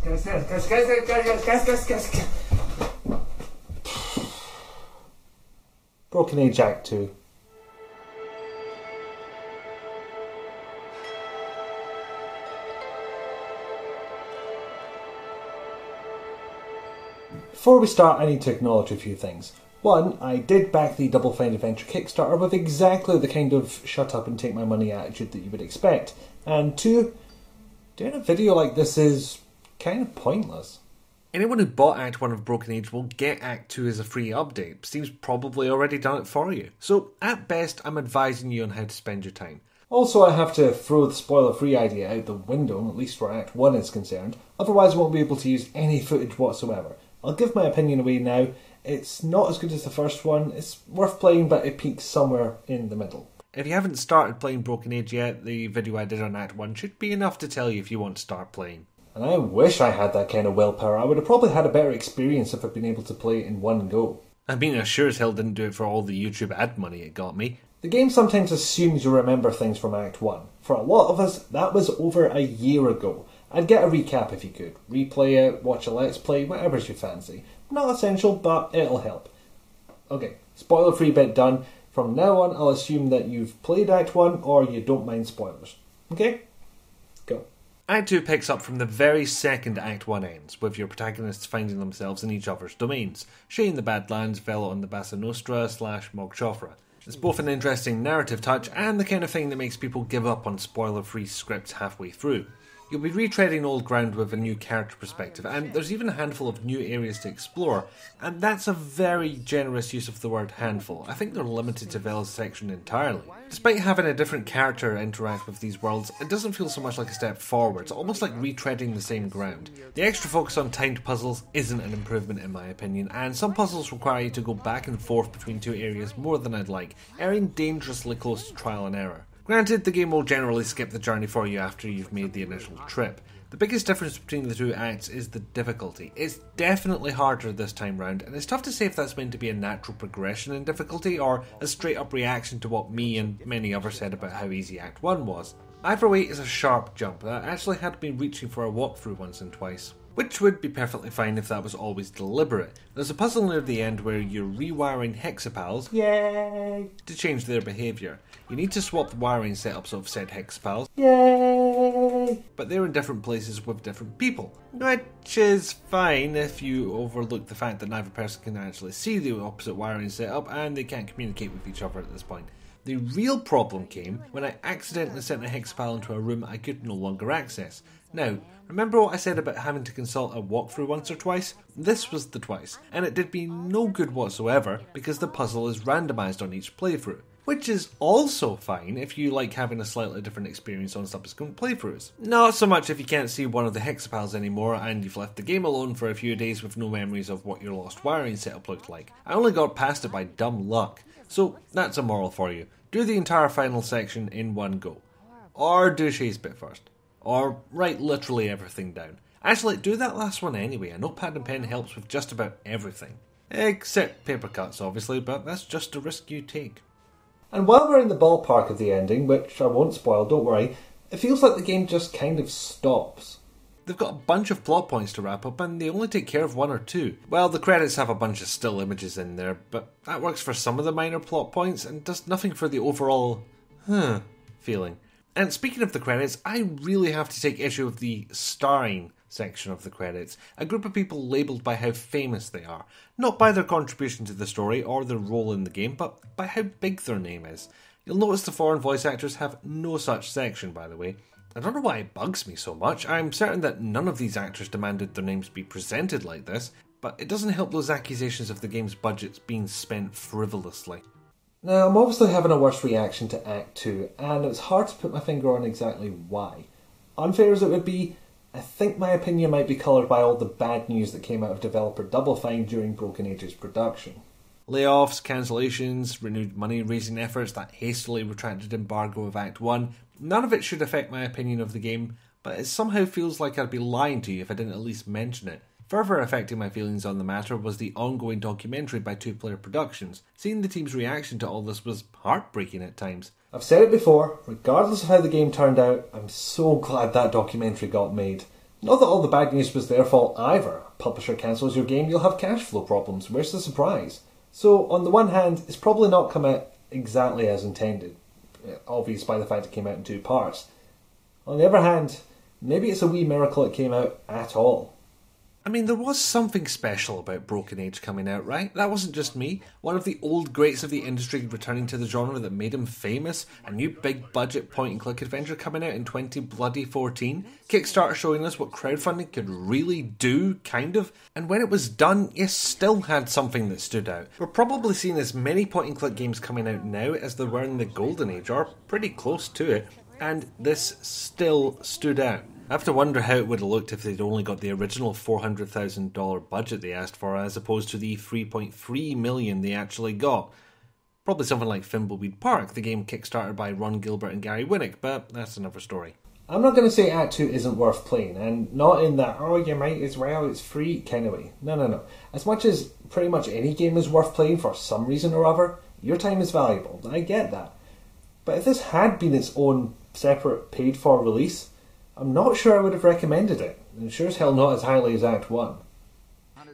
Guys. Broken Age Act 2. Before we start, I need to acknowledge a few things. One, I did back the Double Fine Adventure Kickstarter with exactly the kind of shut up and take my money attitude that you would expect. And two, doing a video like this is kind of pointless. Anyone who bought Act 1 of Broken Age will get Act 2 as a free update. Steam's probably already done it for you. So, at best, I'm advising you on how to spend your time. Also, I have to throw the spoiler-free idea out the window, at least where Act 1 is concerned. Otherwise, I won't be able to use any footage whatsoever. I'll give my opinion away now. It's not as good as the first one. It's worth playing, but it peaks somewhere in the middle. If you haven't started playing Broken Age yet, the video I did on Act 1 should be enough to tell you if you want to start playing. And I wish I had that kind of willpower. I would have probably had a better experience if I'd been able to play it in one go. I mean, I sure as hell didn't do it for all the YouTube ad money it got me. The game sometimes assumes you remember things from Act 1. For a lot of us, that was over a year ago. I'd get a recap if you could. Replay it, watch a let's play, whatever's your fancy. Not essential, but it'll help. Okay, spoiler-free bit done. From now on, I'll assume that you've played Act 1 or you don't mind spoilers. Okay? Go. Act 2 picks up from the very second Act 1 ends, with your protagonists finding themselves in each other's domains. Shay in the Badlands, Vela on the Bassa Nostra / Mog Shofra. It's both an interesting narrative touch and the kind of thing that makes people give up on spoiler-free scripts halfway through. You'll be retreading old ground with a new character perspective, and there's even a handful of new areas to explore, and that's a very generous use of the word handful. I think they're limited to Vela's section entirely. Despite having a different character interact with these worlds, it doesn't feel so much like a step forward, it's almost like retreading the same ground. The extra focus on timed puzzles isn't an improvement in my opinion, and some puzzles require you to go back and forth between two areas more than I'd like, erring dangerously close to trial and error. Granted, the game will generally skip the journey for you after you've made the initial trip. The biggest difference between the two acts is the difficulty. It's definitely harder this time round, and it's tough to say if that's meant to be a natural progression in difficulty or a straight up reaction to what me and many others said about how easy Act 1 was. Either way is a sharp jump that actually had me reaching for a walkthrough once and twice. Which would be perfectly fine if that was always deliberate. There's a puzzle near the end where you're rewiring hexapals Yay! to change their behaviour. You need to swap the wiring setups of said hexapals, Yay! but they're in different places with different people. Which is fine if you overlook the fact that neither person can actually see the opposite wiring setup and they can't communicate with each other at this point. The real problem came when I accidentally sent a hexapal into a room I could no longer access. Now, remember what I said about having to consult a walkthrough once or twice? This was the twice, and it did me no good whatsoever because the puzzle is randomised on each playthrough. Which is also fine if you like having a slightly different experience on subsequent playthroughs. Not so much if you can't see one of the hexapals anymore and you've left the game alone for a few days with no memories of what your lost wiring setup looked like. I only got past it by dumb luck, so that's a moral for you. Do the entire final section in one go. Or do Shay's bit first. Or write literally everything down. Actually, do that last one anyway. A notepad and pen helps with just about everything. Except paper cuts, obviously, but that's just a risk you take. And while we're in the ballpark of the ending, which I won't spoil, don't worry, it feels like the game just kind of stops. They've got a bunch of plot points to wrap up and they only take care of one or two. Well, the credits have a bunch of still images in there, but that works for some of the minor plot points and does nothing for the overall feeling. And speaking of the credits, I really have to take issue with the starring section of the credits, a group of people labelled by how famous they are, not by their contribution to the story or their role in the game, but by how big their name is. You'll notice the foreign voice actors have no such section, by the way. I don't know why it bugs me so much. I'm certain that none of these actors demanded their names be presented like this, but it doesn't help those accusations of the game's budgets being spent frivolously. Now, I'm obviously having a worse reaction to Act 2, and it's hard to put my finger on exactly why. Unfair as it would be, I think my opinion might be coloured by all the bad news that came out of developer Double Fine during Broken Age's production. Layoffs, cancellations, renewed money-raising efforts, that hastily retracted embargo of Act 1, none of it should affect my opinion of the game, but it somehow feels like I'd be lying to you if I didn't at least mention it. Further affecting my feelings on the matter was the ongoing documentary by Two Player Productions. Seeing the team's reaction to all this was heartbreaking at times. I've said it before, regardless of how the game turned out, I'm so glad that documentary got made. Not that all the bad news was their fault either. Publisher cancels your game, you'll have cash flow problems. Where's the surprise? So, on the one hand, it's probably not come out exactly as intended. Obvious by the fact it came out in 2 parts. On the other hand, maybe it's a wee miracle it came out at all. I mean, there was something special about Broken Age coming out, right? That wasn't just me. One of the old greats of the industry returning to the genre that made him famous. A new big budget point and click adventure coming out in 2014. Kickstarter showing us what crowdfunding could really do, kind of. And when it was done, you still had something that stood out. We're probably seeing as many point and click games coming out now as there were in the Golden Age, or pretty close to it. And this still stood out. I have to wonder how it would have looked if they'd only got the original $400,000 budget they asked for as opposed to the $3.3 million they actually got. Probably something like Thimbleweed Park, the game kickstarted by Ron Gilbert and Gary Winnick, but that's another story. I'm not going to say Act 2 isn't worth playing, and not in that, oh, you might as well, it's free kind of way. No. As much as pretty much any game is worth playing for some reason or other, your time is valuable. I get that. But if this had been its own separate paid-for release, I'm not sure I would have recommended it, and sure as hell not as highly as Act 1.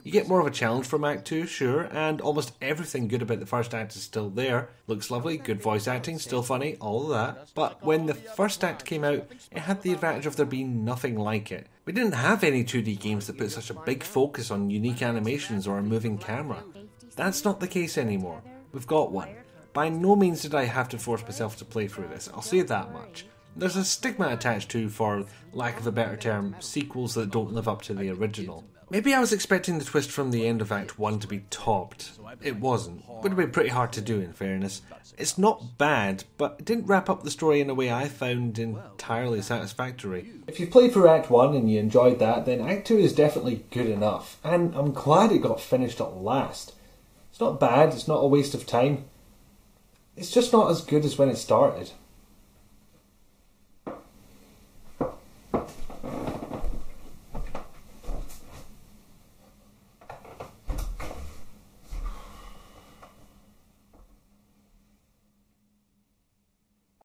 You get more of a challenge from Act 2, sure, and almost everything good about the first act is still there. Looks lovely, good voice acting, still funny, all of that. But when the first act came out, it had the advantage of there being nothing like it. We didn't have any 2D games that put such a big focus on unique animations or a moving camera. That's not the case anymore. We've got one. By no means did I have to force myself to play through this, I'll say that much. There's a stigma attached to, for lack of a better term, sequels that don't live up to the original. Maybe I was expecting the twist from the end of Act 1 to be topped. It wasn't. Would have been pretty hard to do, in fairness. It's not bad, but it didn't wrap up the story in a way I found entirely satisfactory. If you played through Act 1 and you enjoyed that, then Act 2 is definitely good enough, and I'm glad it got finished at last. It's not bad, it's not a waste of time. It's just not as good as when it started.